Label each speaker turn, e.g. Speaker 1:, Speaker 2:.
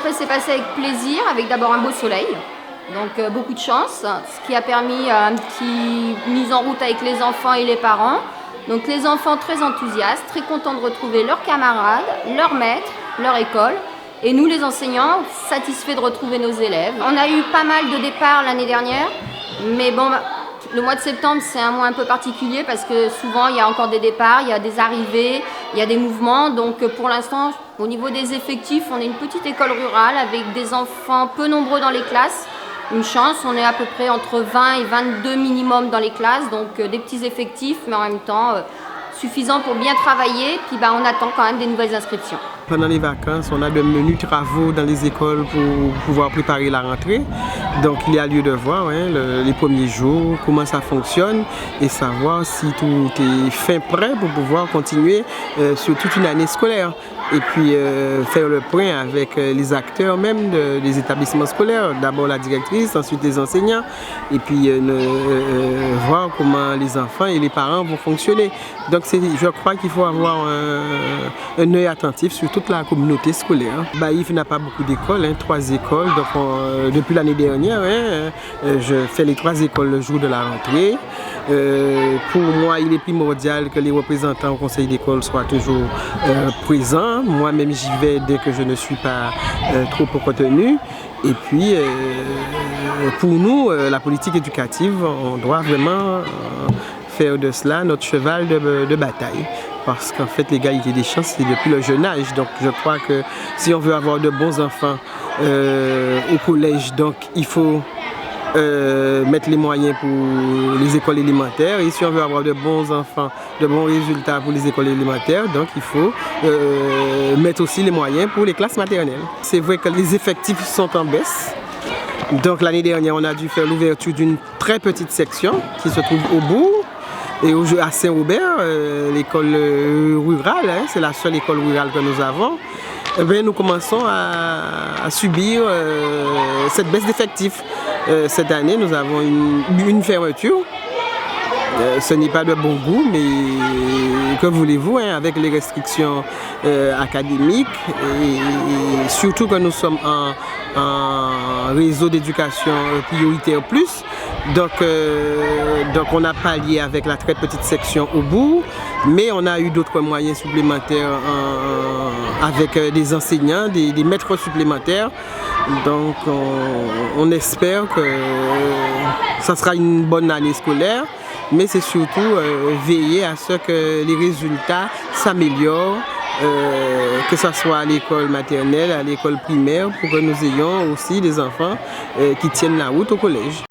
Speaker 1: rentrée s'est passée avec plaisir, avec d'abord un beau soleil, donc beaucoup de chance, ce qui a permis une petite mise en route avec les enfants et les parents. Donc les enfants très enthousiastes, très contents de retrouver leurs camarades, leurs maîtres, leur école. Et nous les enseignants, satisfaits de retrouver nos élèves. On a eu pas mal de départs l'année dernière, mais bon, le mois de septembre c'est un mois un peu particulier parce que souvent il y a encore des départs, il y a des arrivées, il y a des mouvements. Donc pour l'instant, au niveau des effectifs, on est une petite école rurale avec des enfants peu nombreux dans les classes. Une chance, on est à peu près entre 20 et 22 minimum dans les classes, donc des petits effectifs, mais en même temps suffisants pour bien travailler. Puis on attend quand même des nouvelles inscriptions.
Speaker 2: Pendant les vacances, on a de menus travaux dans les écoles pour pouvoir préparer la rentrée. Donc il y a lieu de voir les premiers jours, comment ça fonctionne et savoir si tout est fin prêt pour pouvoir continuer sur toute une année scolaire. Et puis faire le point avec les acteurs même des établissements scolaires. D'abord la directrice, ensuite les enseignants. Et puis voir comment les enfants et les parents vont fonctionner. Donc je crois qu'il faut avoir un œil attentif sur toute la communauté scolaire. Baïf n'a pas beaucoup d'écoles, 3 écoles. Donc depuis l'année dernière, je fais les 3 écoles le jour de la rentrée. Pour moi, il est primordial que les représentants au conseil d'école soient toujours présents. Moi-même, j'y vais dès que je ne suis pas trop retenu. Et puis, pour nous, la politique éducative, on doit vraiment faire de cela notre cheval de bataille. Parce qu'en fait, l'égalité des chances, c'est depuis le jeune âge. Donc, je crois que si on veut avoir de bons enfants au collège, donc il faut mettre les moyens pour les écoles élémentaires. Et si on veut avoir de bons enfants, de bons résultats pour les écoles élémentaires, donc il faut mettre aussi les moyens pour les classes maternelles. C'est vrai que les effectifs sont en baisse. Donc l'année dernière, on a dû faire l'ouverture d'une très petite section qui se trouve au bout. Et à Saint-Robert, l'école rurale, c'est la seule école rurale que nous avons. Eh bien, nous commençons à subir cette baisse d'effectifs. Cette année, nous avons une fermeture. Ce n'est pas de bon goût, mais que voulez-vous, avec les restrictions académiques et surtout que nous sommes en réseau d'éducation prioritaire plus. Donc on a pallié avec la très petite section au bout, mais on a eu d'autres moyens supplémentaires avec des enseignants, des maîtres supplémentaires. Donc on espère que ça sera une bonne année scolaire, mais c'est surtout veiller à ce que les résultats s'améliorent, que ce soit à l'école maternelle, à l'école primaire, pour que nous ayons aussi des enfants qui tiennent la route au collège.